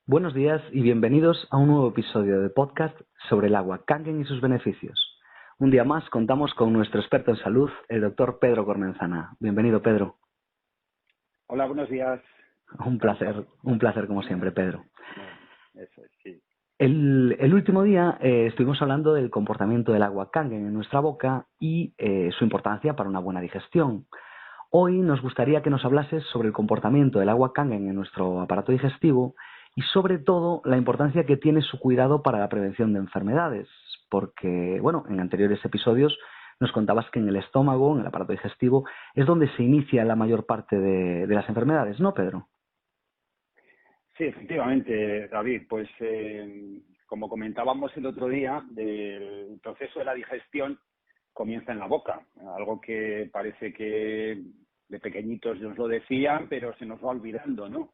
Buenos días y bienvenidos a un nuevo episodio de podcast sobre el agua, Kangen y sus beneficios. Un día más contamos con nuestro experto en salud, el doctor Pedro Cormenzana. Bienvenido, Pedro. Hola, buenos días. Un placer como siempre, Pedro. Eso es, sí. El último día estuvimos hablando del comportamiento del agua Kangen en nuestra boca y su importancia para una buena digestión. Hoy nos gustaría que nos hablases sobre el comportamiento del agua Kangen en nuestro aparato digestivo y sobre todo la importancia que tiene su cuidado para la prevención de enfermedades, porque, bueno, en anteriores episodios nos contabas que en el estómago, en el aparato digestivo, es donde se inicia la mayor parte de las enfermedades, ¿no, Pedro? Sí, efectivamente, David. Pues como comentábamos el otro día, el proceso de la digestión comienza en la boca, algo que parece que de pequeñitos nos lo decían, pero se nos va olvidando, ¿no?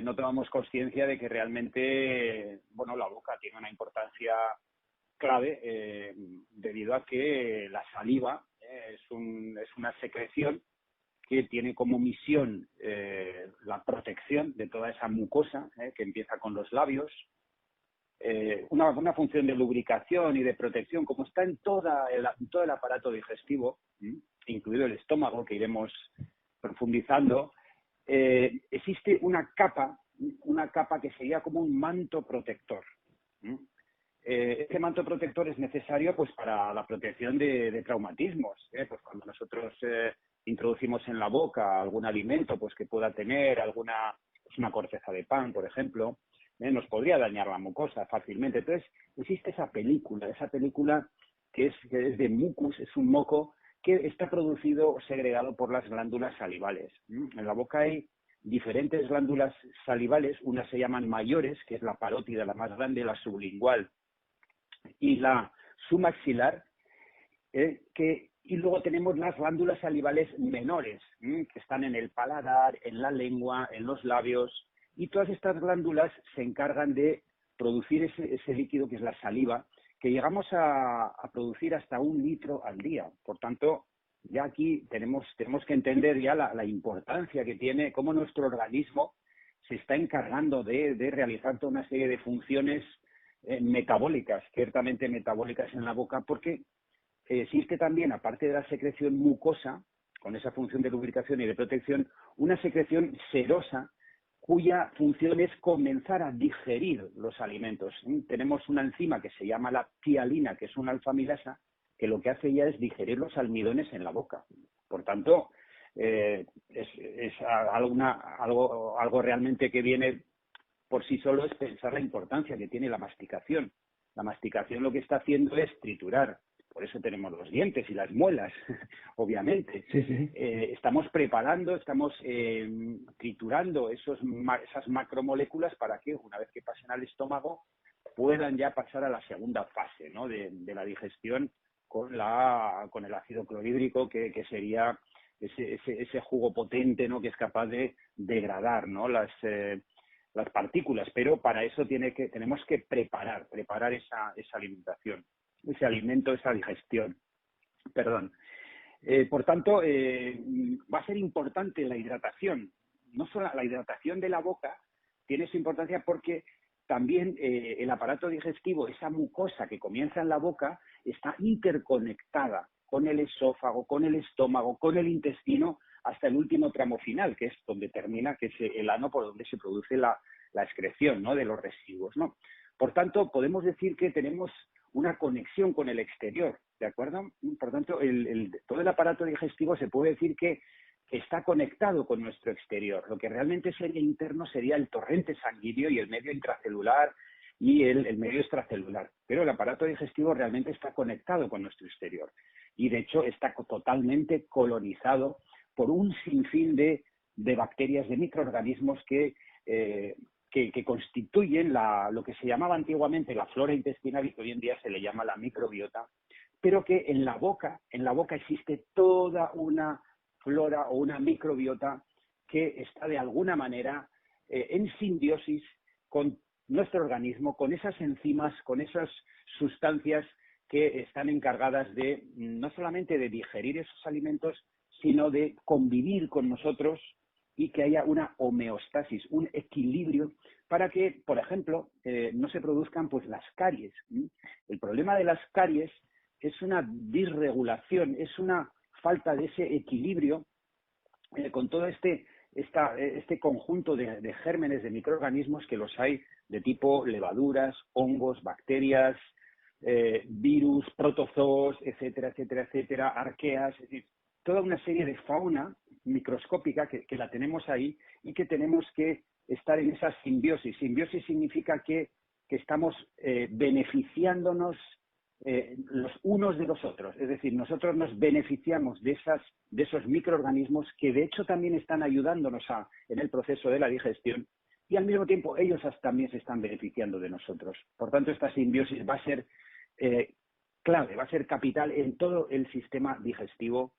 No tomamos conciencia de que realmente, bueno, la boca tiene una importancia clave debido a que la saliva es una secreción que tiene como misión la protección de toda esa mucosa que empieza con los labios, una función de lubricación y de protección, como está en todo el aparato digestivo, incluido el estómago, que iremos profundizando. Existe una capa que sería como un manto protector. Este manto protector es necesario pues para la protección de traumatismos. Pues cuando nosotros introducimos en la boca algún alimento pues que pueda tener una corteza de pan, por ejemplo, nos podría dañar la mucosa fácilmente. Entonces, existe esa película que es de mucus, es un moco que está producido o segregado por las glándulas salivales. En la boca hay diferentes glándulas salivales, unas se llaman mayores, que es la parótida, la más grande, la sublingual y la submaxilar, y luego tenemos las glándulas salivales menores, que están en el paladar, en la lengua, en los labios, y todas estas glándulas se encargan de producir ese líquido que es la saliva, que llegamos a producir hasta 1 litro al día. Por tanto, ya aquí tenemos que entender ya la importancia que tiene, cómo nuestro organismo se está encargando de realizar toda una serie de funciones metabólicas, ciertamente metabólicas en la boca, porque existe también, aparte de la secreción mucosa, con esa función de lubricación y de protección, una secreción serosa cuya función es comenzar a digerir los alimentos. Tenemos una enzima que se llama la ptialina, que es una alfamilasa, que lo que hace ya es digerir los almidones en la boca. Por tanto, es algo realmente que viene por sí solo, es pensar la importancia que tiene la masticación. La masticación lo que está haciendo es triturar. Por eso tenemos los dientes y las muelas, obviamente. Sí, sí. Estamos preparando, estamos triturando esas macromoléculas para que, una vez que pasen al estómago, puedan ya pasar a la segunda fase, ¿no?, de la digestión con el ácido clorhídrico, que sería ese jugo potente, ¿no?, que es capaz de degradar, ¿no?, las partículas. Pero para eso tenemos que preparar esa alimentación, ese alimento, esa digestión. Perdón. Por tanto, va a ser importante la hidratación. No solo la hidratación de la boca tiene su importancia porque también el aparato digestivo, esa mucosa que comienza en la boca, está interconectada con el esófago, con el estómago, con el intestino, hasta el último tramo final, que es donde termina, que es el ano, por donde se produce la excreción, ¿no?, de los residuos, ¿no? Por tanto, podemos decir que tenemos una conexión con el exterior, ¿de acuerdo? Por tanto, todo el aparato digestivo se puede decir que está conectado con nuestro exterior. Lo que realmente sería interno sería el torrente sanguíneo y el medio intracelular y el medio extracelular. Pero el aparato digestivo realmente está conectado con nuestro exterior. Y de hecho está totalmente colonizado por un sinfín de bacterias, de microorganismos que constituyen lo que se llamaba antiguamente la flora intestinal y que hoy en día se le llama la microbiota, pero que en la boca existe toda una flora o una microbiota que está de alguna manera en simbiosis con nuestro organismo, con esas enzimas, con esas sustancias que están encargadas de no solamente de digerir esos alimentos, sino de convivir con nosotros y que haya una homeostasis, un equilibrio para que, por ejemplo, no se produzcan pues las caries. El problema de las caries es una disregulación, es una falta de ese equilibrio con todo este conjunto de gérmenes, de microorganismos que los hay de tipo levaduras, hongos, bacterias, virus, protozoos, etcétera, etcétera, etcétera, arqueas, es decir, toda una serie de fauna microscópica que la tenemos ahí y que tenemos que estar en esa simbiosis. Simbiosis significa que estamos beneficiándonos los unos de los otros. Es decir, nosotros nos beneficiamos de esos microorganismos que de hecho también están ayudándonos en el proceso de la digestión y al mismo tiempo ellos también se están beneficiando de nosotros. Por tanto, esta simbiosis va a ser clave, va a ser capital en todo el sistema digestivo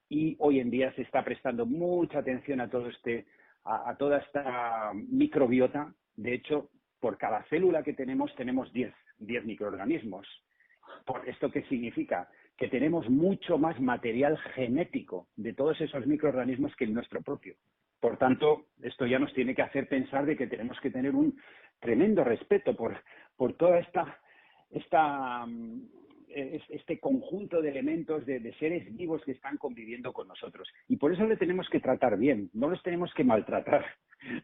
y hoy en día se está prestando mucha atención a toda esta microbiota. De hecho, por cada célula que tenemos 10 microorganismos. ¿Esto qué significa? Que tenemos mucho más material genético de todos esos microorganismos que el nuestro propio. Por tanto, esto ya nos tiene que hacer pensar de que tenemos que tener un tremendo respeto por toda este conjunto de elementos, de seres vivos que están conviviendo con nosotros. Y por eso le tenemos que tratar bien, no los tenemos que maltratar.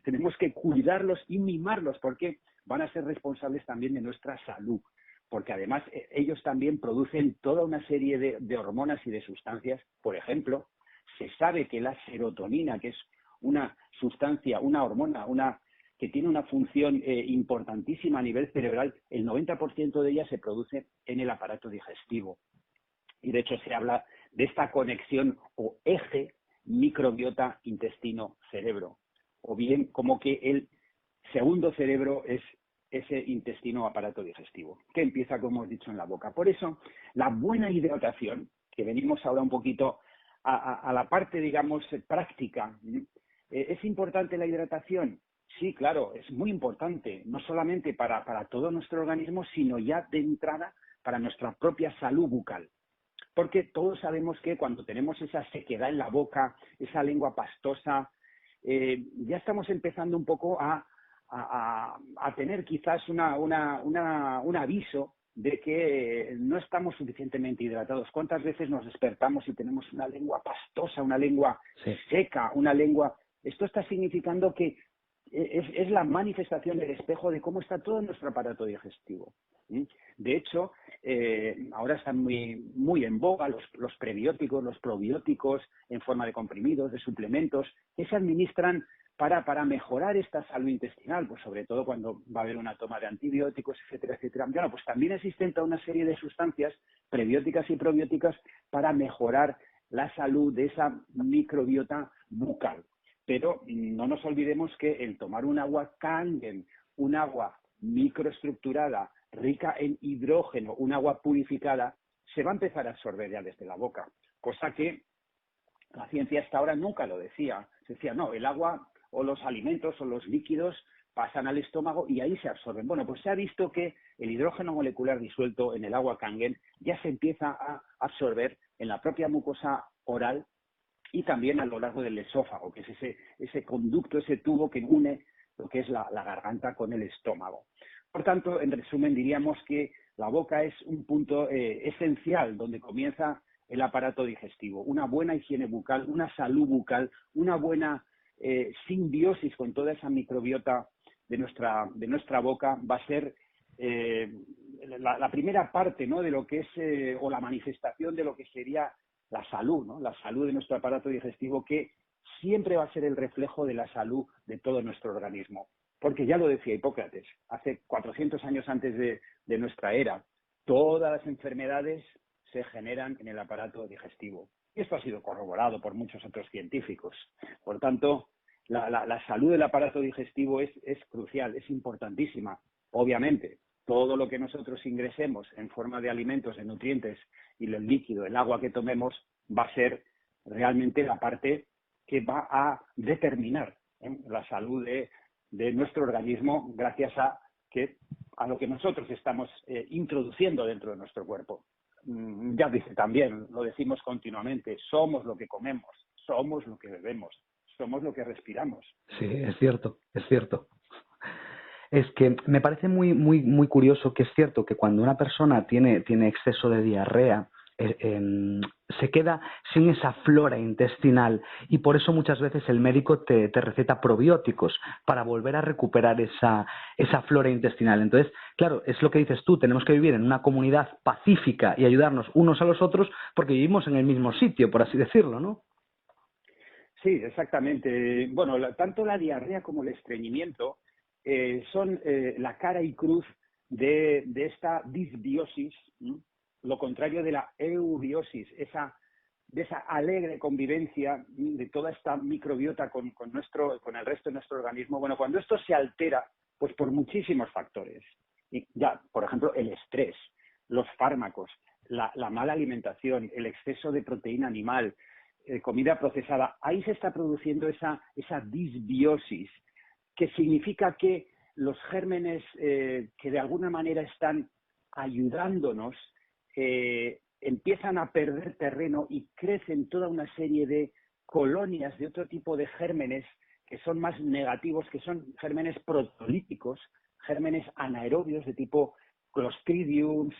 Tenemos que cuidarlos y mimarlos porque van a ser responsables también de nuestra salud. Porque además ellos también producen toda una serie de hormonas y de sustancias. Por ejemplo, se sabe que la serotonina, que es una sustancia, una hormona, que tiene una función importantísima a nivel cerebral, el 90% de ella se produce en el aparato digestivo. Y de hecho se habla de esta conexión o eje microbiota intestino-cerebro. O bien como que el segundo cerebro es ese intestino aparato digestivo, que empieza, como hemos dicho, en la boca. Por eso, la buena hidratación, que venimos ahora un poquito a la parte, digamos, práctica, ¿es importante la hidratación? Sí, claro, es muy importante, no solamente para todo nuestro organismo, sino ya de entrada para nuestra propia salud bucal. Porque todos sabemos que cuando tenemos esa sequedad en la boca, esa lengua pastosa, ya estamos empezando un poco a tener quizás un aviso de que no estamos suficientemente hidratados. ¿Cuántas veces nos despertamos y tenemos una lengua pastosa, una lengua seca, una lengua... Esto está significando que es la manifestación del espejo de cómo está todo nuestro aparato digestivo. De hecho, ahora están muy en boga los prebióticos, los probióticos en forma de comprimidos, de suplementos, que se administran para mejorar esta salud intestinal, pues sobre todo cuando va a haber una toma de antibióticos, etcétera, etcétera. Bueno, pues también existen toda una serie de sustancias prebióticas y probióticas para mejorar la salud de esa microbiota bucal. Pero no nos olvidemos que el tomar un agua Kangen, un agua microestructurada, rica en hidrógeno, un agua purificada, se va a empezar a absorber ya desde la boca, cosa que la ciencia hasta ahora nunca lo decía. Se decía, no, el agua o los alimentos o los líquidos pasan al estómago y ahí se absorben. Bueno, pues se ha visto que el hidrógeno molecular disuelto en el agua Kangen ya se empieza a absorber en la propia mucosa oral y también a lo largo del esófago, que es ese conducto, ese tubo que une lo que es la garganta con el estómago. Por tanto, en resumen, diríamos que la boca es un punto esencial donde comienza el aparato digestivo. Una buena higiene bucal, una salud bucal, una buena simbiosis con toda esa microbiota de nuestra boca va a ser la primera parte, ¿no?, de lo que es, o la manifestación de lo que sería la salud, ¿no?, la salud de nuestro aparato digestivo, que siempre va a ser el reflejo de la salud de todo nuestro organismo. Porque ya lo decía Hipócrates, hace 400 años antes de nuestra era, todas las enfermedades se generan en el aparato digestivo. Y esto ha sido corroborado por muchos otros científicos. Por tanto, la salud del aparato digestivo es crucial, es importantísima. Obviamente, todo lo que nosotros ingresemos en forma de alimentos, de nutrientes y el líquido, el agua que tomemos, va a ser realmente la parte que va a determinar la salud de nuestro organismo gracias a lo que nosotros estamos introduciendo dentro de nuestro cuerpo. Ya dice también, lo decimos continuamente, somos lo que comemos, somos lo que bebemos, somos lo que respiramos. Sí, es cierto, es cierto. Es que me parece muy curioso que es cierto que cuando una persona tiene exceso de diarrea, se queda sin esa flora intestinal y por eso muchas veces el médico te receta probióticos para volver a recuperar esa flora intestinal. Entonces, claro, es lo que dices tú, tenemos que vivir en una comunidad pacífica y ayudarnos unos a los otros porque vivimos en el mismo sitio, por así decirlo, ¿no? Sí, exactamente. Bueno, tanto la diarrea como el estreñimiento son la cara y cruz de esta disbiosis, ¿m? Lo contrario de la eubiosis, de esa alegre convivencia de toda esta microbiota con el resto de nuestro organismo. Bueno, cuando esto se altera, pues por muchísimos factores. Y ya, por ejemplo, el estrés, los fármacos, la mala alimentación, el exceso de proteína animal, comida procesada, ahí se está produciendo esa disbiosis, que significa que los gérmenes que de alguna manera están ayudándonos empiezan a perder terreno y crecen toda una serie de colonias de otro tipo de gérmenes que son más negativos, que son gérmenes protolíticos, gérmenes anaerobios de tipo Clostridiums,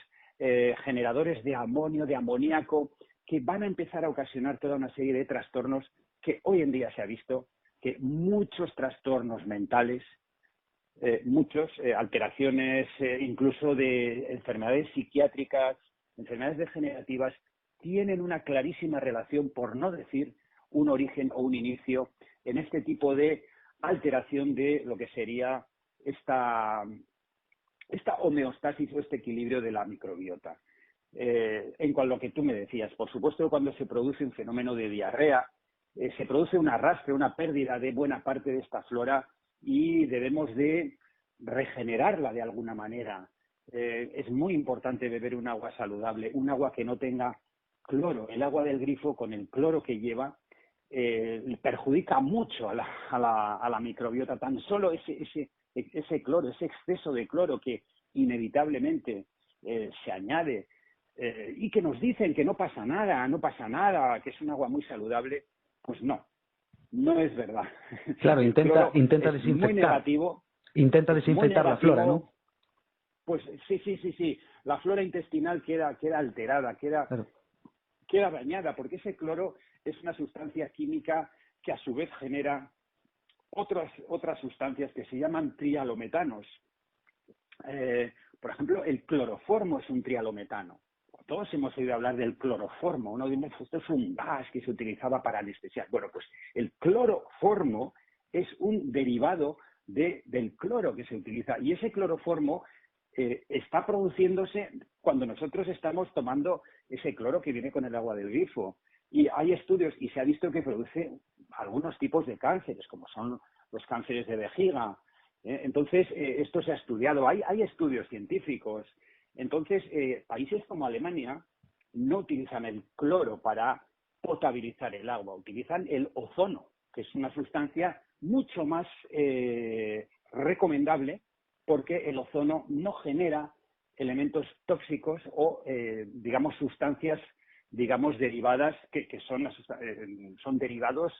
generadores de amonio, de amoníaco, que van a empezar a ocasionar toda una serie de trastornos que hoy en día se ha visto que muchos trastornos mentales, alteraciones incluso de enfermedades psiquiátricas, enfermedades degenerativas, tienen una clarísima relación, por no decir un origen o un inicio, en este tipo de alteración de lo que sería esta homeostasis o este equilibrio de la microbiota. En cuanto a lo que tú me decías, por supuesto, cuando se produce un fenómeno de diarrea, se produce un arrastre, una pérdida de buena parte de esta flora y debemos de regenerarla de alguna manera. Es muy importante beber un agua saludable, un agua que no tenga cloro. El agua del grifo, con el cloro que lleva, perjudica mucho a la microbiota. Tan solo ese cloro, ese exceso de cloro que inevitablemente se añade y que nos dicen que no pasa nada, que es un agua muy saludable, pues no es verdad. Claro, El cloro intenta es muy desinfectar. negativo, Intenta desinfectar la flora, ¿no? pues sí. La flora intestinal queda alterada, Claro. queda dañada, porque ese cloro es una sustancia química que a su vez genera otras sustancias que se llaman trialometanos. Por ejemplo, el cloroformo es un trialometano. Todos hemos oído hablar del cloroformo. Uno dice, esto es un gas que se utilizaba para anestesiar. Bueno, pues el cloroformo es un derivado del cloro que se utiliza. Y ese cloroformo está produciéndose cuando nosotros estamos tomando ese cloro que viene con el agua del grifo. Y hay estudios y se ha visto que produce algunos tipos de cánceres, como son los cánceres de vejiga. Entonces, esto se ha estudiado. Hay estudios científicos. Entonces, países como Alemania no utilizan el cloro para potabilizar el agua, utilizan el ozono, que es una sustancia mucho más recomendable porque el ozono no genera elementos tóxicos o, digamos, sustancias, digamos, derivadas que son derivados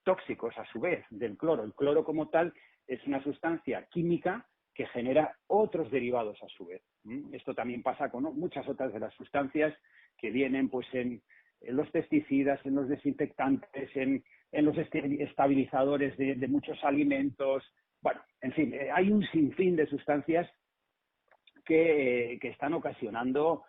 tóxicos a su vez del cloro. El cloro como tal es una sustancia química que genera otros derivados a su vez. Esto también pasa con muchas otras de las sustancias que vienen pues en los pesticidas, en los desinfectantes, en los estabilizadores de muchos alimentos. Bueno, en fin, hay un sinfín de sustancias que están ocasionando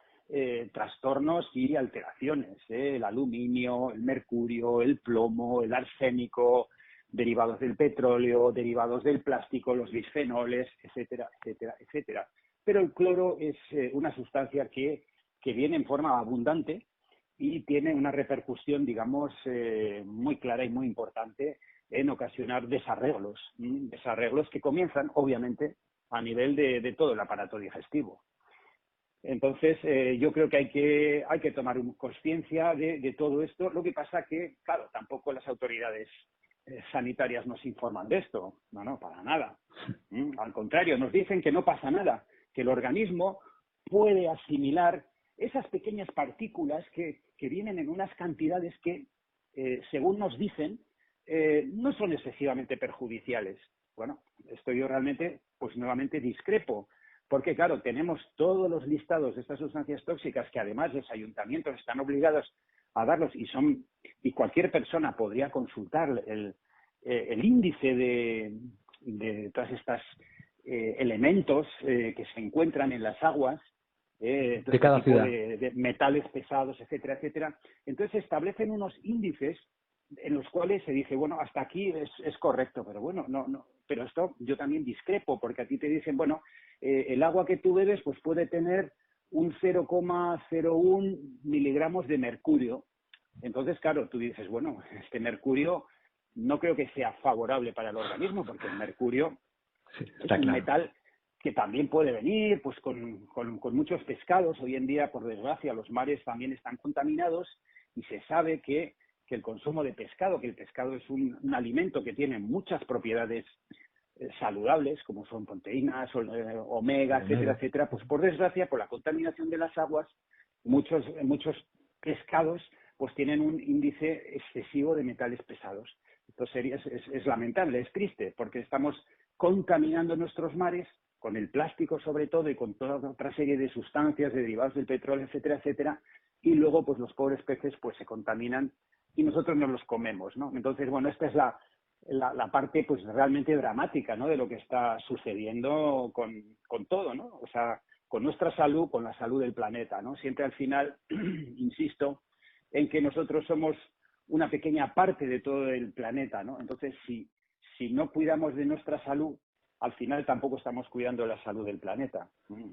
trastornos y alteraciones. El aluminio, el mercurio, el plomo, el arsénico, derivados del petróleo, derivados del plástico, los bisfenoles, etcétera, etcétera, etcétera. Pero el cloro es una sustancia que viene en forma abundante y tiene una repercusión, digamos, muy clara y muy importante en ocasionar desarreglos que comienzan, obviamente, a nivel de todo el aparato digestivo. Entonces, yo creo que hay que tomar conciencia de todo esto. Lo que pasa que, claro, tampoco las autoridades sanitarias nos informan de esto. No, para nada. Al contrario, nos dicen que no pasa nada, que el organismo puede asimilar esas pequeñas partículas que vienen en unas cantidades que según nos dicen, no son excesivamente perjudiciales. Bueno, esto yo realmente, pues nuevamente discrepo, porque claro, tenemos todos los listados de estas sustancias tóxicas que además los ayuntamientos están obligados a darlos y cualquier persona podría consultar el índice de todas estas elementos que se encuentran en las aguas, de cada tipo ciudad. de metales pesados, etcétera, etcétera. Entonces se establecen unos índices en los cuales se dice, bueno, hasta aquí es correcto, pero bueno, no, pero esto yo también discrepo, porque a ti te dicen, bueno, el agua que tú bebes pues puede tener un 0,01 miligramos de mercurio. Entonces, claro, tú dices, bueno, este mercurio no creo que sea favorable para el organismo, porque el mercurio Sí, es está un claro. metal que también puede venir pues con muchos pescados. Hoy en día, por desgracia, los mares también están contaminados y se sabe que el consumo de pescado, que el pescado es un alimento que tiene muchas propiedades saludables, como son proteínas, omega, etcétera, etcétera, pues por desgracia, por la contaminación de las aguas, muchos pescados pues tienen un índice excesivo de metales pesados. Entonces es lamentable, es triste, porque estamos contaminando nuestros mares con el plástico sobre todo y con toda otra serie de sustancias derivadas del petróleo, etcétera, etcétera, y luego pues los pobres peces pues se contaminan y nosotros nos los comemos, ¿no? Entonces, bueno, esta es la parte pues realmente dramática, ¿no?, de lo que está sucediendo con todo, ¿no? O sea, con nuestra salud, con la salud del planeta, ¿no? Siempre al final, insisto, en que nosotros somos una pequeña parte de todo el planeta, ¿no? Entonces, si no cuidamos de nuestra salud, al final tampoco estamos cuidando de la salud del planeta.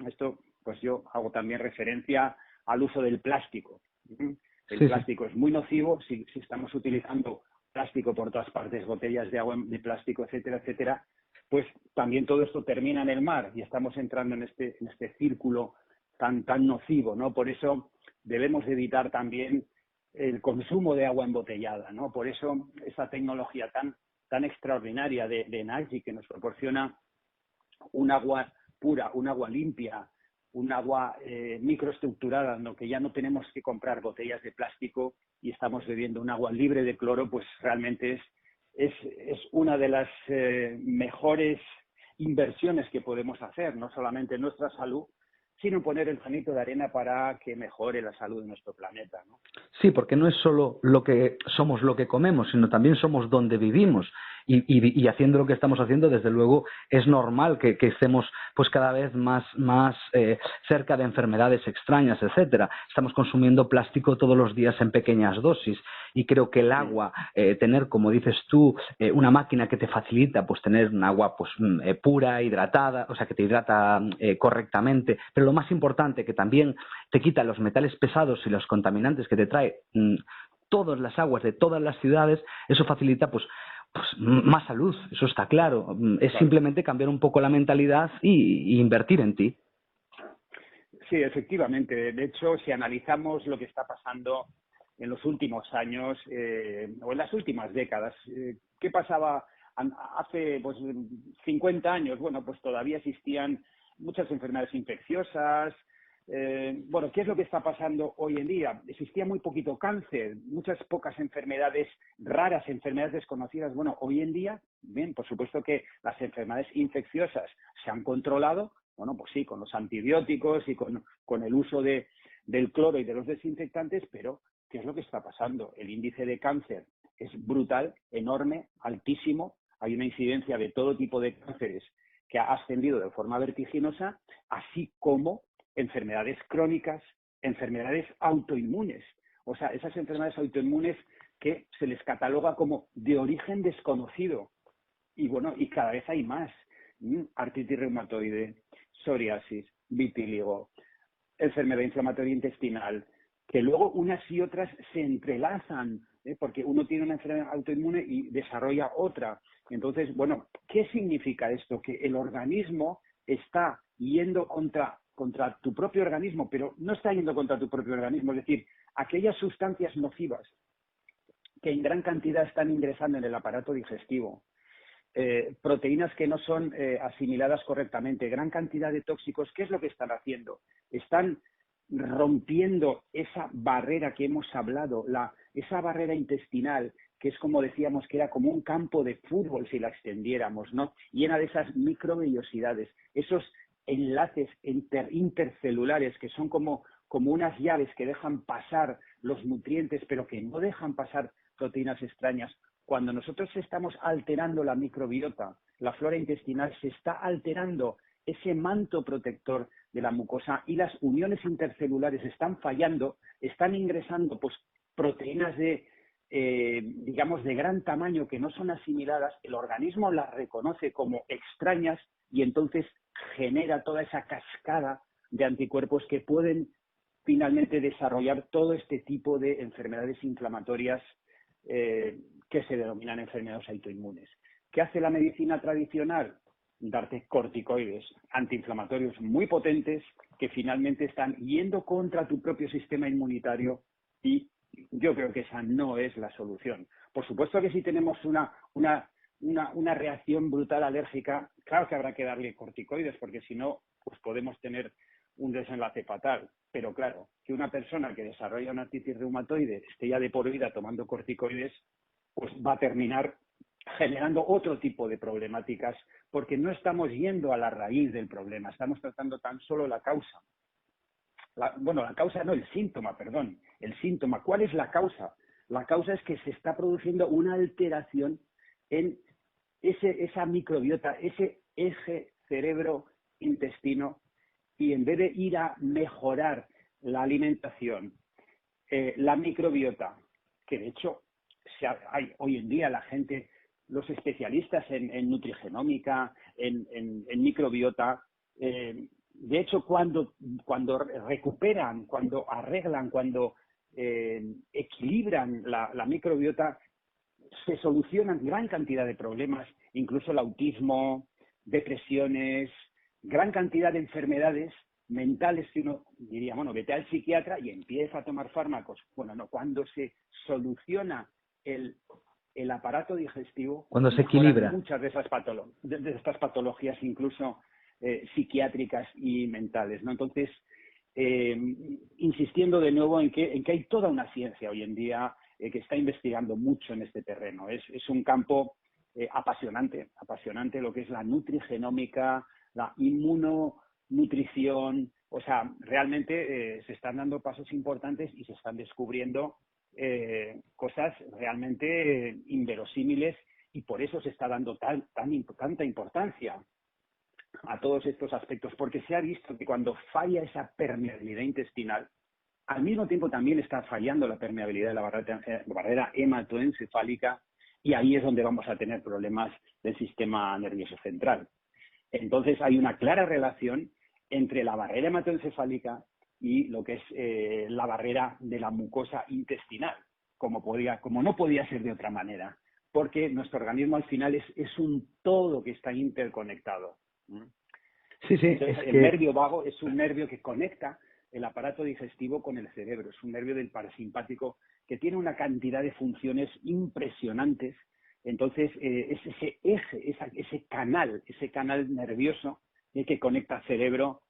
Esto, pues yo hago también referencia al uso del plástico. El Sí, sí. plástico es muy nocivo si estamos utilizando plástico por todas partes, botellas de agua de plástico, etcétera, etcétera, pues también todo esto termina en el mar y estamos entrando en este círculo tan nocivo, ¿no? Por eso debemos evitar también el consumo de agua embotellada, ¿no? Por eso esa tecnología tan extraordinaria de Energy, que nos proporciona un agua pura, un agua limpia, un agua microestructurada, ¿no?, que ya no tenemos que comprar botellas de plástico y estamos bebiendo un agua libre de cloro, pues realmente es una de las mejores inversiones que podemos hacer, no solamente en nuestra salud, sino poner el granito de arena para que mejore la salud de nuestro planeta, ¿no? Sí, porque no es solo lo que somos lo que comemos, sino también somos donde vivimos. Y haciendo lo que estamos haciendo, desde luego, es normal que estemos pues cada vez más cerca de enfermedades extrañas, etcétera. Estamos consumiendo plástico todos los días en pequeñas dosis y creo que el agua, tener, como dices tú, una máquina que te facilita pues tener un agua pues pura, hidratada, o sea, que te hidrata correctamente, pero lo más importante, que también te quita los metales pesados y los contaminantes que te trae todas las aguas de todas las ciudades, eso facilita pues más salud, eso está claro. Es Claro. simplemente cambiar un poco la mentalidad y invertir en ti. Sí, efectivamente. De hecho, si analizamos lo que está pasando en los últimos años o en las últimas décadas, ¿qué pasaba hace pues 50 años? Bueno, pues todavía existían muchas enfermedades infecciosas. Bueno, ¿qué es lo que está pasando hoy en día? Existía muy poquito cáncer, muchas pocas enfermedades raras, enfermedades desconocidas. Bueno, hoy en día, bien, por supuesto que las enfermedades infecciosas se han controlado. Bueno, pues sí, con los antibióticos y con el uso del cloro y de los desinfectantes, pero ¿qué es lo que está pasando? El índice de cáncer es brutal, enorme, altísimo. Hay una incidencia de todo tipo de cánceres que ha ascendido de forma vertiginosa, así como enfermedades crónicas, enfermedades autoinmunes. O sea, esas enfermedades autoinmunes que se les cataloga como de origen desconocido. Y bueno, y cada vez hay más. Artritis reumatoide, psoriasis, vitíligo, enfermedad inflamatoria intestinal, que luego unas y otras se entrelazan, porque uno tiene una enfermedad autoinmune y desarrolla otra. Entonces, bueno, ¿qué significa esto? Que el organismo está yendo contra tu propio organismo, pero no está yendo contra tu propio organismo, es decir, aquellas sustancias nocivas que en gran cantidad están ingresando en el aparato digestivo, proteínas que no son asimiladas correctamente, gran cantidad de tóxicos, ¿qué es lo que están haciendo? Están rompiendo esa barrera que hemos hablado, esa barrera intestinal, que es como decíamos que era como un campo de fútbol si la extendiéramos, ¿no? Llena de esas microvellosidades, esos enlaces intercelulares que son como unas llaves que dejan pasar los nutrientes, pero que no dejan pasar proteínas extrañas. Cuando nosotros estamos alterando la microbiota, la flora intestinal, se está alterando ese manto protector de la mucosa y las uniones intercelulares están fallando, están ingresando pues, proteínas digamos, de gran tamaño que no son asimiladas, el organismo las reconoce como extrañas y entonces genera toda esa cascada de anticuerpos que pueden finalmente desarrollar todo este tipo de enfermedades inflamatorias que se denominan enfermedades autoinmunes. ¿Qué hace la medicina tradicional? Darte corticoides antiinflamatorios muy potentes que finalmente están yendo contra tu propio sistema inmunitario y yo creo que esa no es la solución. Por supuesto que si tenemos una reacción brutal alérgica, claro que habrá que darle corticoides porque si no, pues podemos tener un desenlace fatal. Pero claro, que una persona que desarrolla una artritis reumatoide esté ya de por vida tomando corticoides, pues va a terminar generando otro tipo de problemáticas porque no estamos yendo a la raíz del problema, estamos tratando tan solo la causa. La causa no, el síntoma, perdón. El síntoma. ¿Cuál es la causa? La causa es que se está produciendo una alteración en esa microbiota, ese eje cerebro-intestino, y en vez de ir a mejorar la alimentación, la microbiota, que de hecho hay hoy en día la gente, los especialistas en nutrigenómica, en microbiota, de hecho cuando recuperan, cuando arreglan, cuando equilibran la microbiota, se solucionan gran cantidad de problemas, incluso el autismo, depresiones, gran cantidad de enfermedades mentales que uno diría, bueno, vete al psiquiatra y empieza a tomar fármacos. Bueno, no, cuando se soluciona el aparato digestivo, Cuando se mejoran equilibra. muchas de estas patologías, incluso psiquiátricas y mentales, ¿no? Entonces, insistiendo de nuevo en que hay toda una ciencia hoy en día que está investigando mucho en este terreno. Es un campo apasionante lo que es la nutrigenómica, la inmunonutrición. O sea, realmente se están dando pasos importantes y se están descubriendo cosas realmente inverosímiles y por eso se está dando tanta importancia a todos estos aspectos, porque se ha visto que cuando falla esa permeabilidad intestinal, al mismo tiempo también está fallando la permeabilidad de la barrera hematoencefálica y ahí es donde vamos a tener problemas del sistema nervioso central. Entonces hay una clara relación entre la barrera hematoencefálica y lo que es la barrera de la mucosa intestinal, como no podía ser de otra manera, porque nuestro organismo al final es un todo que está interconectado. Sí, sí. Entonces, el nervio vago es un nervio que conecta el aparato digestivo con el cerebro. Es un nervio del parasimpático que tiene una cantidad de funciones impresionantes. Entonces, es ese eje, ese canal nervioso que conecta cerebro,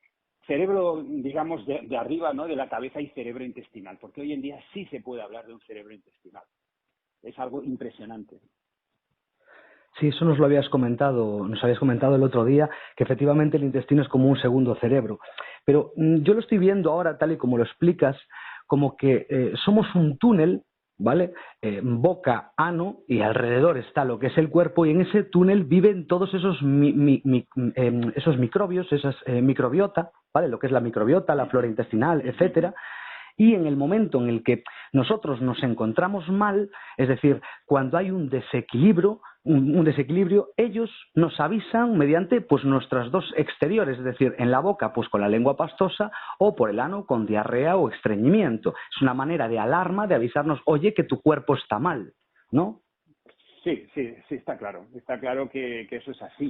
digamos, de arriba, ¿no?, de la cabeza y cerebro intestinal, porque hoy en día sí se puede hablar de un cerebro intestinal. Es algo impresionante. Sí, eso nos habías comentado el otro día, que efectivamente el intestino es como un segundo cerebro. Pero yo lo estoy viendo ahora, tal y como lo explicas, como que somos un túnel, ¿vale? Boca, ano, y alrededor está lo que es el cuerpo, y en ese túnel viven todos esos esos microbios, esas microbiota, ¿vale? Lo que es la microbiota, la flora intestinal, etcétera. Y en el momento en el que nosotros nos encontramos mal, es decir, cuando hay un desequilibrio, ellos nos avisan mediante pues nuestras dos exteriores, es decir, en la boca pues con la lengua pastosa o por el ano con diarrea o estreñimiento. Es una manera de alarma, de avisarnos, oye, que tu cuerpo está mal, ¿no? Sí, está claro. Está claro que eso es así.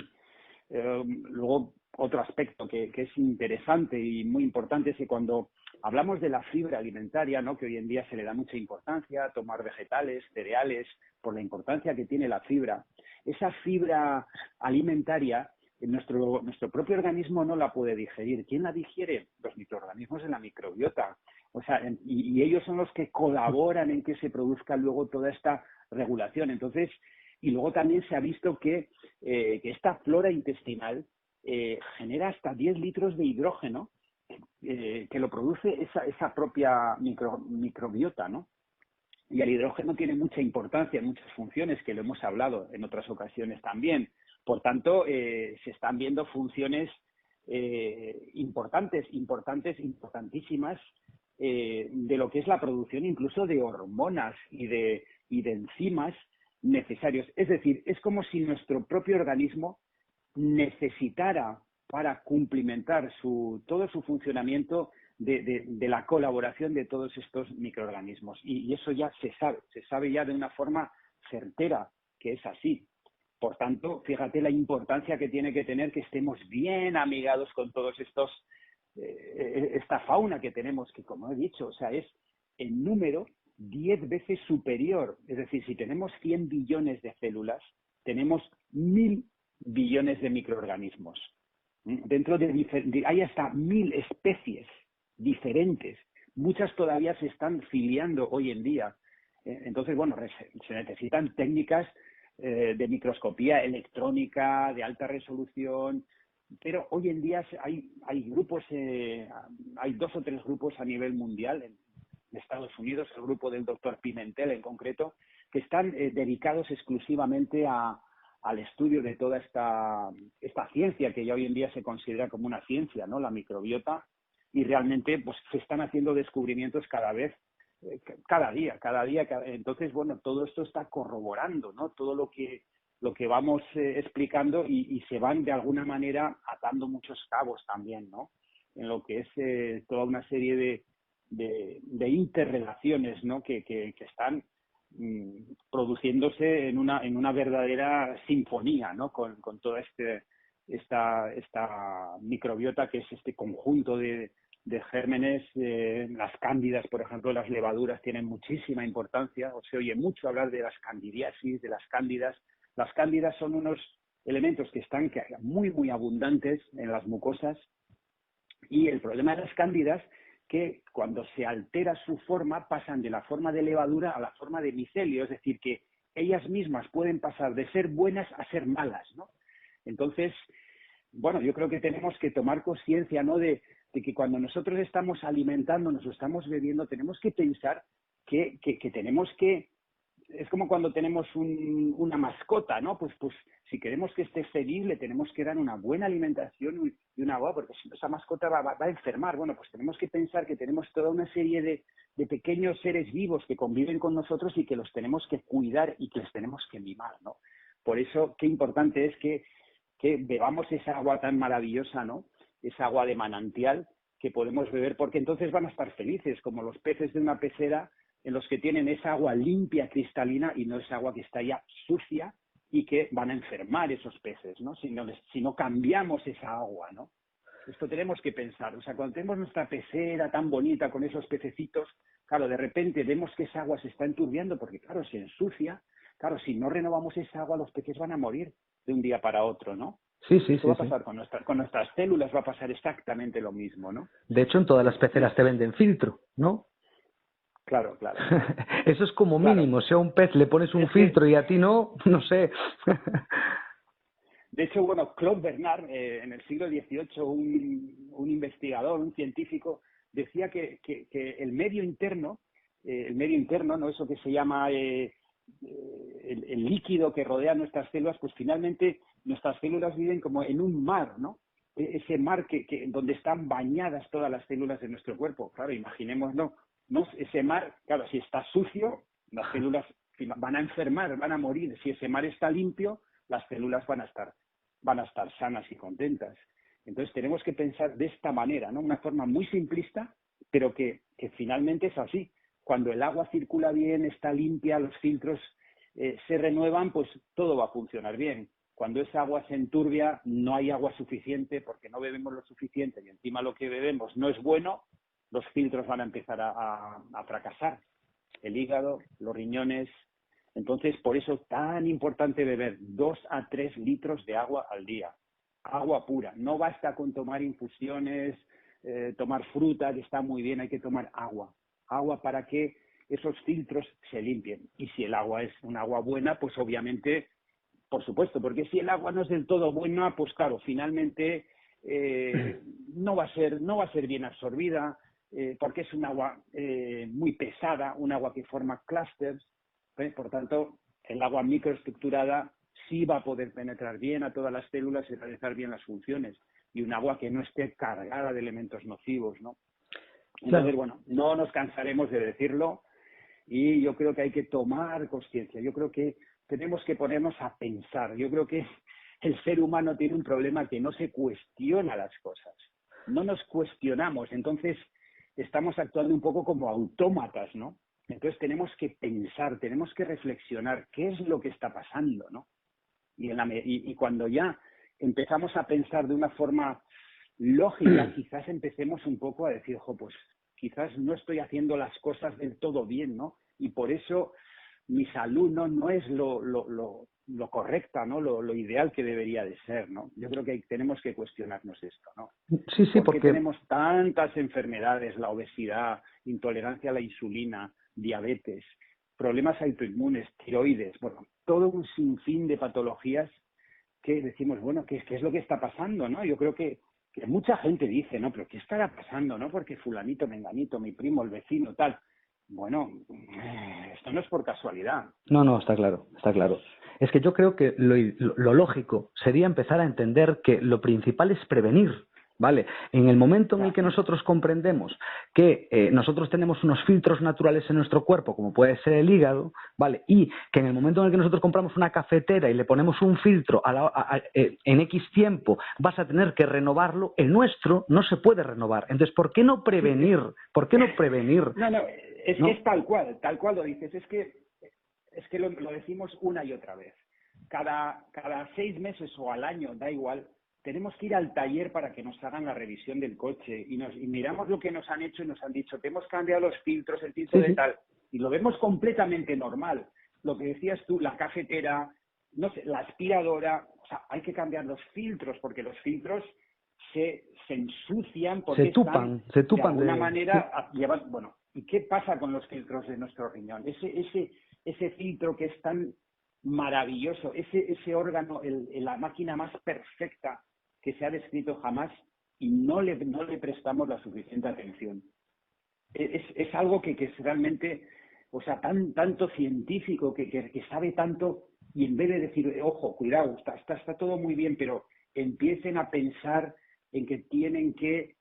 Luego, otro aspecto que es interesante y muy importante es que cuando hablamos de la fibra alimentaria, ¿no?, que hoy en día se le da mucha importancia, tomar vegetales, cereales, por la importancia que tiene la fibra, esa fibra alimentaria nuestro propio organismo no la puede digerir. ¿Quién la digiere? Los microorganismos en la microbiota. O sea, y ellos son los que colaboran en que se produzca luego toda esta regulación. Entonces, y luego también se ha visto que esta flora intestinal genera hasta 10 litros de hidrógeno que lo produce esa propia microbiota, ¿no? Y el hidrógeno tiene mucha importancia en muchas funciones, que lo hemos hablado en otras ocasiones también. Por tanto, se están viendo funciones importantísimas de lo que es la producción incluso de hormonas y de enzimas necesarios. Es decir, es como si nuestro propio organismo necesitara para cumplimentar todo su funcionamiento de la colaboración de todos estos microorganismos. Y eso ya se sabe ya de una forma certera que es así. Por tanto, fíjate la importancia que tiene que tener que estemos bien amigados con todos estos, esta fauna que tenemos, que como he dicho, o sea, es en número 10 veces superior. Es decir, si tenemos 100 billones de células, tenemos 1000 billones de microorganismos. Dentro hay hasta 1000 especies diferentes. Muchas todavía se están filiando hoy en día. Entonces, bueno, se necesitan técnicas de microscopía electrónica, de alta resolución, pero hoy en día hay grupos, hay 2 o 3 grupos a nivel mundial, en Estados Unidos, el grupo del doctor Pimentel en concreto, que están dedicados exclusivamente al estudio de toda esta ciencia que ya hoy en día se considera como una ciencia, ¿no? La microbiota, y realmente pues se están haciendo descubrimientos cada día. Entonces, bueno, todo esto está corroborando, ¿no? Todo lo que vamos explicando y se van de alguna manera atando muchos cabos también, ¿no? En lo que es toda una serie de interrelaciones, ¿no? Que están produciéndose en una verdadera sinfonía, ¿no? Con toda esta microbiota, que es este conjunto de gérmenes. Las cándidas, por ejemplo, las levaduras tienen muchísima importancia, o se oye mucho hablar de las candidiasis, de las cándidas. Las cándidas son unos elementos que están muy, muy abundantes en las mucosas, y el problema de las cándidas que cuando se altera su forma pasan de la forma de levadura a la forma de micelio, es decir, que ellas mismas pueden pasar de ser buenas a ser malas, ¿no? Entonces, bueno, yo creo que tenemos que tomar conciencia, ¿no?, de que cuando nosotros estamos alimentándonos o estamos bebiendo, tenemos que pensar que tenemos que... Es como cuando tenemos una mascota, ¿no? Pues si queremos que esté feliz, le tenemos que dar una buena alimentación y un agua, porque si no, esa mascota va a enfermar. Bueno, pues tenemos que pensar que tenemos toda una serie de pequeños seres vivos que conviven con nosotros y que los tenemos que cuidar y que les tenemos que mimar, ¿no? Por eso, qué importante es que bebamos esa agua tan maravillosa, ¿no? Esa agua de manantial que podemos beber, porque entonces van a estar felices, como los peces de una pecera, en los que tienen esa agua limpia, cristalina, y no esa agua que está ya sucia y que van a enfermar esos peces, ¿no? Si no cambiamos esa agua, ¿no? Esto tenemos que pensar. O sea, cuando tenemos nuestra pecera tan bonita con esos pececitos, claro, de repente vemos que esa agua se está enturbiando porque, claro, se ensucia. Claro, si no renovamos esa agua, los peces van a morir de un día para otro, ¿no? Sí, Y sí, esto sí, va a sí. pasar con nuestras células, va a pasar exactamente lo mismo, ¿no? De hecho, en todas las peceras te venden filtro, ¿no? Claro, claro. Eso es como Claro. mínimo. Si a un pez le pones un Es que, filtro y a ti no, no sé. de hecho, bueno, Claude Bernard, en el siglo XVIII, un investigador, un científico, decía que el medio interno, ¿no? Eso que se llama el líquido que rodea nuestras células, pues finalmente nuestras células viven como en un mar, ¿no? Ese mar donde están bañadas todas las células de nuestro cuerpo. Claro, imaginémonos, ¿no? Ese mar, claro, si está sucio, las células van a enfermar, van a morir. Si ese mar está limpio, las células van a estar sanas y contentas. Entonces tenemos que pensar de esta manera, ¿no? Una forma muy simplista, pero que finalmente es así. Cuando el agua circula bien, está limpia, los filtros se renuevan, pues todo va a funcionar bien. Cuando esa agua se enturbia, no hay agua suficiente porque no bebemos lo suficiente y encima lo que bebemos no es bueno, los filtros van a empezar a fracasar. El hígado, los riñones. Entonces, por eso es tan importante beber 2 a 3 litros de agua al día. agua pura. No basta con tomar infusiones, tomar fruta, que está muy bien, hay que tomar agua. Agua para que esos filtros se limpien. Y si el agua es un agua buena, pues obviamente, por supuesto, porque si el agua no es del todo buena, pues claro, finalmente no va a ser bien absorbida, porque es un agua muy pesada, un agua que forma clústeres. Por tanto, el agua microestructurada sí va a poder penetrar bien a todas las células y realizar bien las funciones. Y un agua que no esté cargada de elementos nocivos, ¿no? Entonces, Claro. bueno, no nos cansaremos de decirlo y yo creo que hay que tomar conciencia. Yo creo que tenemos que ponernos a pensar. Yo creo que el ser humano tiene un problema que no se cuestiona las cosas. No nos cuestionamos. Entonces, estamos actuando un poco como autómatas, ¿no? Entonces, tenemos que pensar, tenemos que reflexionar qué es lo que está pasando, ¿no? Y cuando ya empezamos a pensar de una forma lógica, quizás empecemos un poco a decir, ojo, pues quizás no estoy haciendo las cosas del todo bien, ¿no? Y por eso mi salud no es lo correcta, ¿no? Lo ideal que debería de ser, ¿no? Yo creo que tenemos que cuestionarnos esto, ¿no? Sí, sí, ¿Por qué porque tenemos tantas enfermedades? La obesidad, intolerancia a la insulina, diabetes, problemas autoinmunes, tiroides, bueno, todo un sinfín de patologías que decimos, bueno, ¿qué es lo que está pasando, no? Yo creo que mucha gente dice, no, pero ¿qué estará pasando, no? Porque fulanito, menganito, mi primo, el vecino, tal. Bueno, esto no es por casualidad. no, no, está claro, está claro. Es que yo creo que lo lógico sería empezar a entender que lo principal es prevenir, ¿vale? En el momento en el Ya, que nosotros comprendemos que nosotros tenemos unos filtros naturales en nuestro cuerpo, como puede ser el hígado, ¿vale? Y que en el momento en el que nosotros compramos una cafetera y le ponemos un filtro en X tiempo, vas a tener que renovarlo, el nuestro no se puede renovar. Entonces, ¿por qué no sí, prevenir? ¿Por qué no prevenir? no, ¿No? es tal cual lo dices, es que lo decimos una y otra vez. Cada 6 meses o al año, da igual, tenemos que ir al taller para que nos hagan la revisión del coche y miramos lo que nos han hecho y nos han dicho, te hemos cambiado los filtros, el filtro Sí, de sí. tal, y lo vemos completamente normal. Lo que decías tú, la cafetera, no sé, la aspiradora, o sea, hay que cambiar los filtros porque los filtros se ensucian porque están Se de tupan alguna de... manera llevan, bueno, ¿y qué pasa con los filtros de nuestro riñón? Ese filtro que es tan maravilloso, ese órgano, la máquina más perfecta que se ha descrito jamás y no le prestamos la suficiente atención. Es algo que es realmente, o sea, tanto científico, que sabe tanto, y en vez de decir, ojo, cuidado, está todo muy bien, pero empiecen a pensar en que tienen que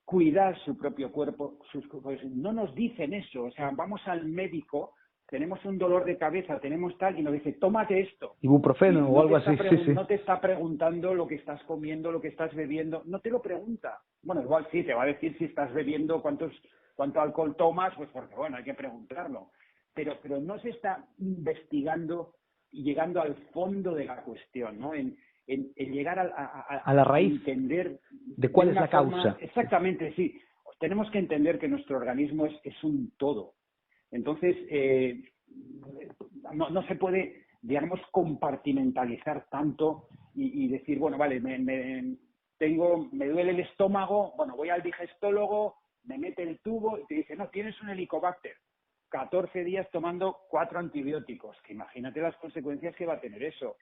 cuidar su propio cuerpo. Pues no nos dicen eso, o sea, vamos al médico, tenemos un dolor de cabeza, tenemos tal, y nos dice, tómate esto. Y Ibuprofeno o algo así, sí, sí. no te está preguntando lo que estás comiendo, lo que estás bebiendo, no te lo pregunta. Bueno, igual sí, te va a decir si estás bebiendo, cuánto alcohol tomas, pues porque, bueno, hay que preguntarlo. Pero no se está investigando y llegando al fondo de la cuestión, ¿no? En llegar A la a raíz entender de de cuál es una la forma, causa. exactamente, sí. Tenemos que entender que nuestro organismo es un todo. Entonces, no se puede, digamos, compartimentalizar tanto y decir, bueno, vale, me duele el estómago, bueno, voy al digestólogo, me mete el tubo y te dice, no, tienes un helicobacter. 14 días tomando 4 antibióticos, que imagínate las consecuencias que va a tener eso.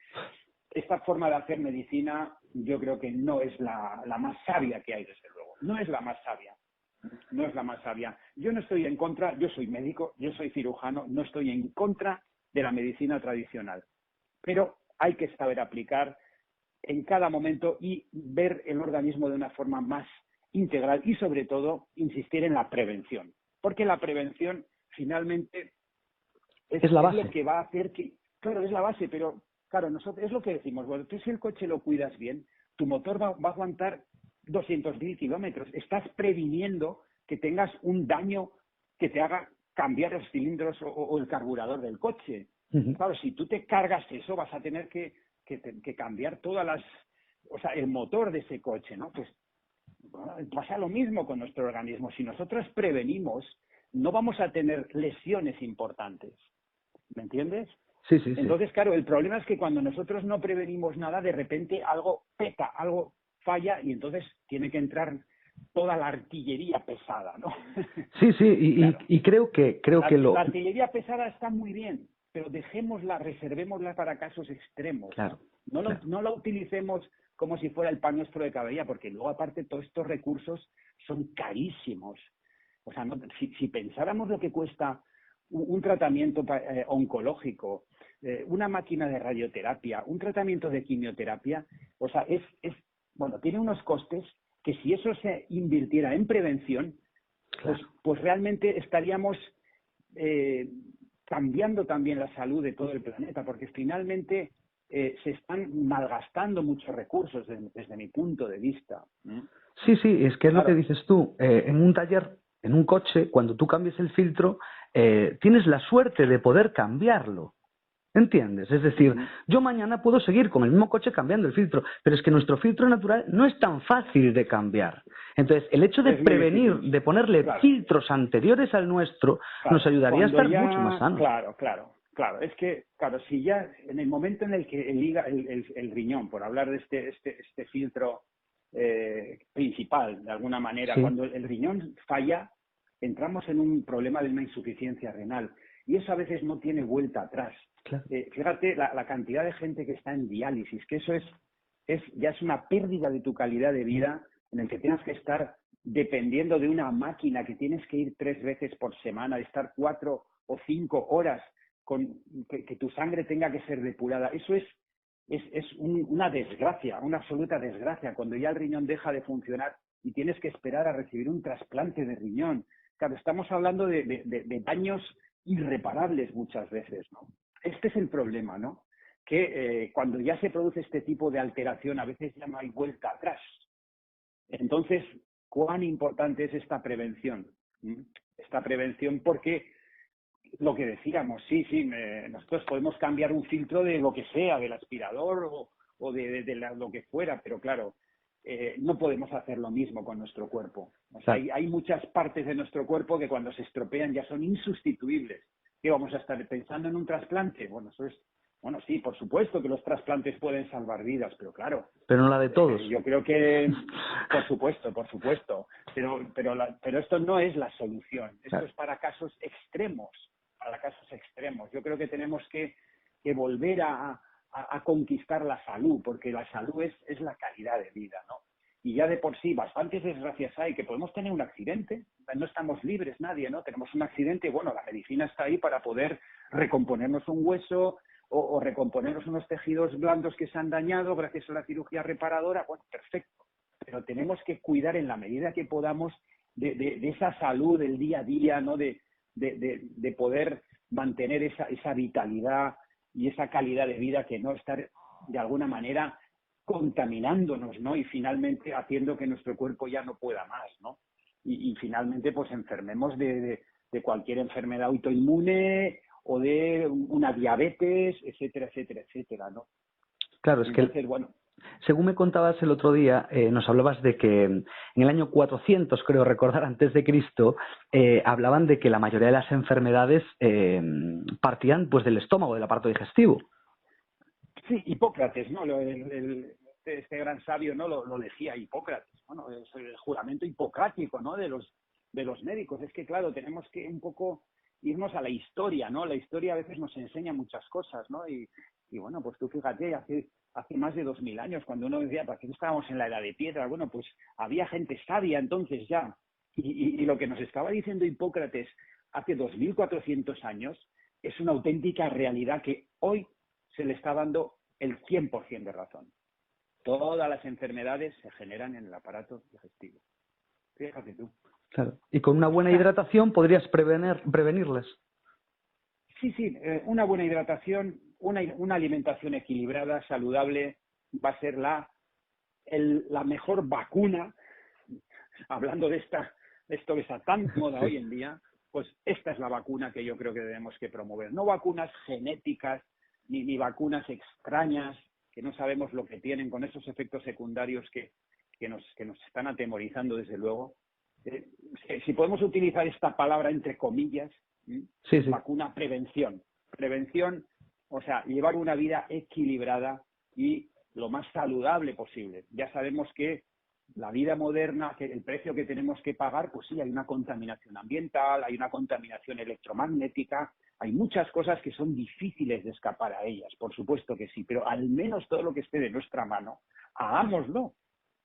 Esta forma de hacer medicina yo creo que no es la más sabia que hay, desde luego. No es la más sabia. No es la más sabia. Yo no estoy en contra, yo soy médico, yo soy cirujano, no estoy en contra de la medicina tradicional. Pero hay que saber aplicar en cada momento y ver el organismo de una forma más integral y, sobre todo, insistir en la prevención. Porque la prevención, finalmente, Es la es lo base. que va a hacer que, claro, es la base, pero claro, nosotros es lo que decimos, bueno, tú si el coche lo cuidas bien, tu motor va a aguantar 200.000 kilómetros. Estás previniendo que tengas un daño que te haga cambiar los cilindros o el carburador del coche. Ujú. Claro, si tú te cargas eso, vas a tener que cambiar o sea, el motor de ese coche, ¿no? Pues bueno, pasa lo mismo con nuestro organismo. Si nosotros prevenimos, no vamos a tener lesiones importantes. ¿Me entiendes? Sí, sí, sí. Entonces, claro, el problema es que cuando nosotros no prevenimos nada, de repente algo peta, algo falla y entonces tiene que entrar toda la artillería pesada, ¿no? Sí, sí, Claro. y creo que La lo... artillería pesada está muy bien, pero dejémosla, reservémosla para casos extremos, ¿no? Claro, claro. No la utilicemos como si fuera el pan nuestro de cada día, porque luego aparte todos estos recursos son carísimos. O sea, si pensáramos lo que cuesta un tratamiento oncológico, una máquina de radioterapia, un tratamiento de quimioterapia, o sea, bueno, tiene unos costes que si eso se invirtiera en prevención, Claro. pues realmente estaríamos cambiando también la salud de todo el planeta, porque finalmente se están malgastando muchos recursos desde mi punto de vista. ¿Mm? Sí, sí, es que es lo que Claro, dices tú. En un taller, en un coche, cuando tú cambies el filtro, tienes la suerte de poder cambiarlo. ¿Entiendes? Es decir, ujú, yo mañana puedo seguir con el mismo coche cambiando el filtro, pero es que nuestro filtro natural no es tan fácil de cambiar. Entonces, el hecho de es muy prevenir, difícil. de ponerle Claro, filtros anteriores al nuestro, nos claro. ayudaría a Cuando estar mucho más ya, sanos. claro. Es que, claro, si ya en el momento en el que el riñón, por hablar de este filtro principal, de alguna manera, Sí, cuando el riñón falla, entramos en un problema de una insuficiencia renal. Y eso a veces no tiene vuelta atrás. claro. Fíjate la cantidad de gente que está en diálisis, que eso ya es una pérdida de tu calidad de vida en el que tienes que estar dependiendo de una máquina, que tienes que ir 3 veces por semana, de estar 4 o 5 horas que tu sangre tenga que ser depurada. Eso es una desgracia, una absoluta desgracia, cuando ya el riñón deja de funcionar y tienes que esperar a recibir un trasplante de riñón. Claro, estamos hablando de daños irreparables muchas veces, ¿no? Este es el problema, ¿no? Que cuando ya se produce este tipo de alteración, a veces ya no hay vuelta atrás. Entonces, ¿cuán importante es esta prevención? ¿Mm? Esta prevención porque lo que decíamos, nosotros podemos cambiar un filtro de lo que sea, del aspirador o lo que fuera, pero claro, no podemos hacer lo mismo con nuestro cuerpo. O sea, Claro. hay muchas partes de nuestro cuerpo que cuando se estropean ya son insustituibles. ¿Qué vamos a estar pensando en un trasplante? Bueno, sí, por supuesto que los trasplantes pueden salvar vidas, pero claro, Pero no la de todos. yo creo que, por supuesto, pero esto no es la solución. Esto Claro. es para casos extremos, Yo creo que tenemos que volver a conquistar la salud, porque la salud es la calidad de vida, ¿no? Y ya de por sí, bastantes desgracias hay, que podemos tener un accidente, no estamos libres nadie, ¿no? Tenemos un accidente y bueno, la medicina está ahí para poder recomponernos un hueso, o recomponernos unos tejidos blandos que se han dañado gracias a la cirugía reparadora, bueno, perfecto. Pero tenemos que cuidar en la medida que podamos de esa salud del día a día, ¿no? De poder mantener esa vitalidad y esa calidad de vida, que no estar de alguna manera contaminándonos, ¿no? Y finalmente haciendo que nuestro cuerpo ya no pueda más, ¿no? Y finalmente pues enfermemos de cualquier enfermedad autoinmune o de una diabetes, etcétera, ¿no? Claro, es que Entonces, bueno, según me contabas el otro día, nos hablabas de que en el año 400, creo recordar, antes de Cristo, hablaban de que la mayoría de las enfermedades partían pues del estómago, del aparato digestivo. sí, Hipócrates, ¿no? Este gran sabio, ¿no? Lo decía Hipócrates, bueno, es el juramento hipocrático, ¿no? De los médicos. Es que, claro, tenemos que un poco irnos a la historia, ¿no? La historia a veces nos enseña muchas cosas, ¿no? Y bueno, pues tú fíjate, hace más de 2000 años, cuando uno decía, ¿para qué estábamos en la edad de piedra? Bueno, pues había gente sabia entonces ya. Y lo que nos estaba diciendo Hipócrates hace 2400 años es una auténtica realidad que hoy se le está dando el 100% de razón. Todas las enfermedades se generan en el aparato digestivo. Fíjate tú. Claro. Y con una buena hidratación podrías prevenirlas. Sí, una buena hidratación, una alimentación equilibrada, saludable, va a ser la mejor vacuna. Hablando de esto que está tan de moda Sí. hoy en día, pues esta es la vacuna que yo creo que debemos que promover. No vacunas genéticas, ni vacunas extrañas, que no sabemos lo que tienen, con esos efectos secundarios que nos están atemorizando, desde luego. Si podemos utilizar esta palabra entre comillas, Sí, sí. vacuna, prevención. Prevención O sea, llevar una vida equilibrada y lo más saludable posible. Ya sabemos que la vida moderna, que el precio que tenemos que pagar, pues sí, hay una contaminación ambiental, hay una contaminación electromagnética, hay muchas cosas que son difíciles de escapar a ellas, por supuesto que sí, pero al menos todo lo que esté de nuestra mano, hagámoslo,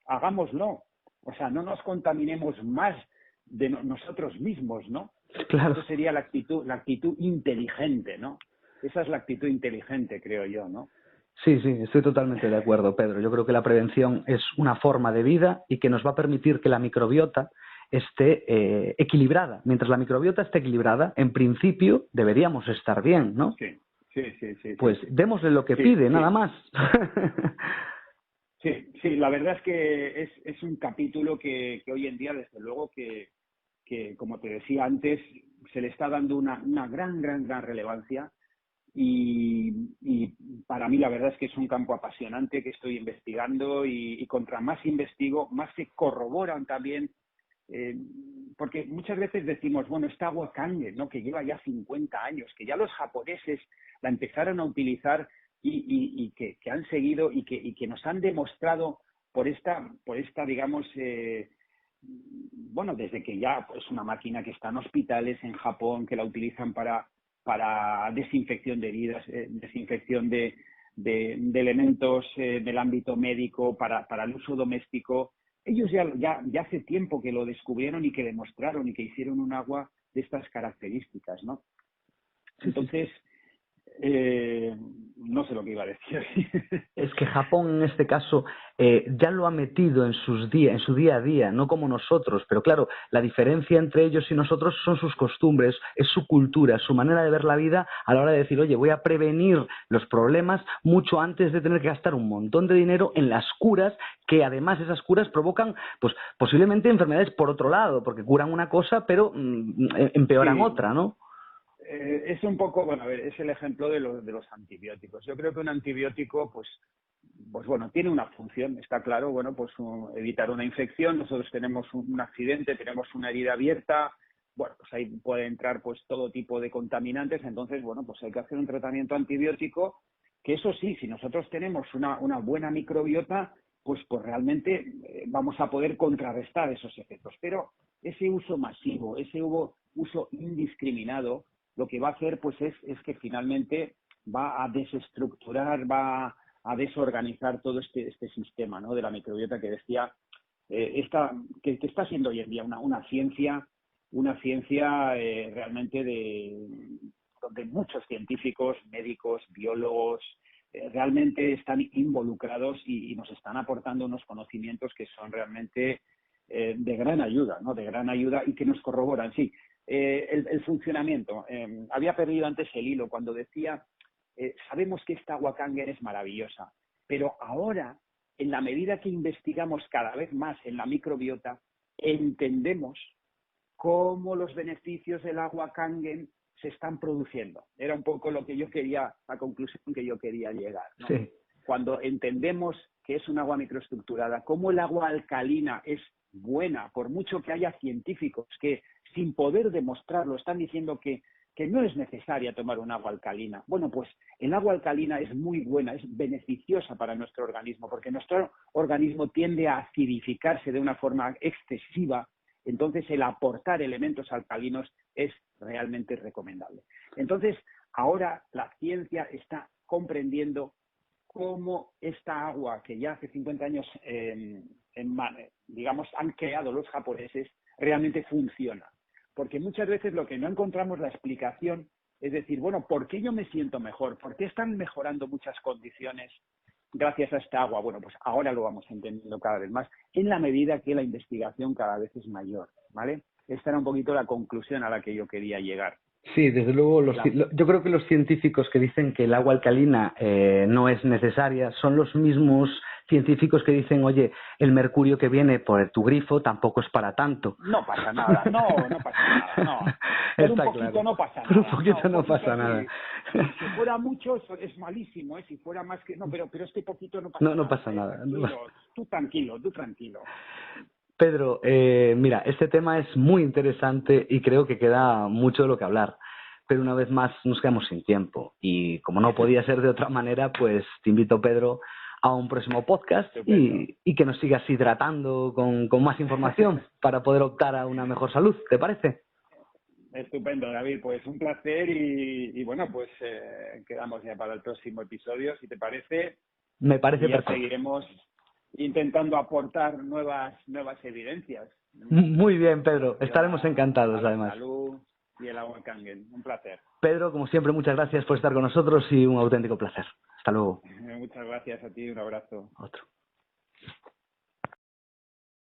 hagámoslo. O sea, no nos contaminemos más de nosotros mismos, ¿no? Claro. Eso sería la actitud inteligente, ¿no? Esa es la actitud inteligente, creo yo, ¿no? Sí, sí, estoy totalmente de acuerdo, Pedro. Yo creo que la prevención es una forma de vida y que nos va a permitir que la microbiota esté equilibrada. Mientras la microbiota esté equilibrada, en principio deberíamos estar bien, ¿no? Sí, sí. Pues démosle lo que Sí, pide, sí. nada más. Sí, la verdad es que es un capítulo que hoy en día, desde luego, que como te decía antes, se le está dando una gran relevancia y para mí la verdad es que es un campo apasionante que estoy investigando y contra más investigo, más se corroboran también, porque muchas veces decimos, bueno, esta agua Kangen, ¿no?, que lleva ya 50 años, que ya los japoneses la empezaron a utilizar y que han seguido y que nos han demostrado por esta digamos, bueno, desde que ya es una máquina que está en hospitales en Japón, que la utilizan para desinfección de heridas, desinfección de elementos del ámbito médico, para el uso doméstico. Ellos ya hace tiempo que lo descubrieron y que demostraron y que hicieron un agua de estas características, ¿no? Entonces, no sé lo que iba a decir. Es que Japón en este caso ya lo ha metido en su día a día, no como nosotros, pero claro, la diferencia entre ellos y nosotros son sus costumbres, es su cultura, su manera de ver la vida a la hora de decir, oye, voy a prevenir los problemas mucho antes de tener que gastar un montón de dinero en las curas, que además esas curas provocan pues posiblemente enfermedades por otro lado, porque curan una cosa pero empeoran otra, ¿no? Es un poco, bueno, a ver, es el ejemplo de los antibióticos. Yo creo que un antibiótico, pues bueno, tiene una función, está claro, bueno, pues evitar una infección. Nosotros tenemos un accidente, tenemos una herida abierta, bueno, pues ahí puede entrar pues todo tipo de contaminantes, entonces, bueno, pues hay que hacer un tratamiento antibiótico, que eso sí, si nosotros tenemos una buena microbiota, pues realmente vamos a poder contrarrestar esos efectos. Pero ese uso masivo, ese uso indiscriminado, lo que va a hacer pues es que finalmente va a desestructurar, va a desorganizar todo este sistema, ¿no?, de la microbiota que decía, que está siendo hoy en día una ciencia realmente donde muchos científicos, médicos, biólogos, realmente están involucrados y nos están aportando unos conocimientos que son realmente de gran ayuda, ¿no?, de gran ayuda y que nos corroboran, sí. El funcionamiento. Había perdido antes el hilo cuando decía, sabemos que esta agua Kangen es maravillosa, pero ahora, en la medida que investigamos cada vez más en la microbiota, entendemos cómo los beneficios del agua Kangen se están produciendo. Era un poco la conclusión que yo quería llegar, ¿no? Sí. Cuando entendemos que es un agua microestructurada, cómo el agua alcalina es buena, por mucho que haya científicos que sin poder demostrarlo están diciendo que no es necesaria tomar un agua alcalina. Bueno, pues el agua alcalina es muy buena, es beneficiosa para nuestro organismo, porque nuestro organismo tiende a acidificarse de una forma excesiva, entonces el aportar elementos alcalinos es realmente recomendable. Entonces, ahora la ciencia está comprendiendo cómo esta agua que ya hace 50 años, digamos, han creado los japoneses, realmente funciona. Porque muchas veces lo que no encontramos la explicación es decir, bueno, ¿por qué yo me siento mejor? ¿Por qué están mejorando muchas condiciones gracias a esta agua? Bueno, pues ahora lo vamos entendiendo cada vez más, en la medida que la investigación cada vez es mayor, ¿vale? Esta era un poquito la conclusión a la que yo quería llegar. Sí, desde luego, yo creo que los científicos que dicen que el agua alcalina no es necesaria son los mismos científicos que dicen, oye, el mercurio que viene por tu grifo tampoco es para tanto. No pasa nada, no pasa nada, no. Por un poquito claro. No pasa nada. Por un poquito no pasa nada. Si fuera mucho es malísimo, ¿eh? Si fuera más que... No, pero este poquito no pasa nada. No pasa nada. Tú tranquilo. Pedro, mira, este tema es muy interesante y creo que queda mucho de lo que hablar. pero una vez más nos quedamos sin tiempo. Y como no podía ser de otra manera, pues te invito, Pedro, a un próximo podcast y que nos sigas hidratando con más información para poder optar a una mejor salud. ¿Te parece? Estupendo, David. Pues un placer y bueno, pues quedamos ya para el próximo episodio, si te parece. Me parece Y ya perfecto. seguiremos intentando aportar nuevas evidencias. Muy bien, Pedro. Estaremos encantados, a la además. salud y el agua Kangen. Un placer. Pedro, como siempre, muchas gracias por estar con nosotros y un auténtico placer. Hasta luego. Muchas gracias a ti. Un abrazo. Otro.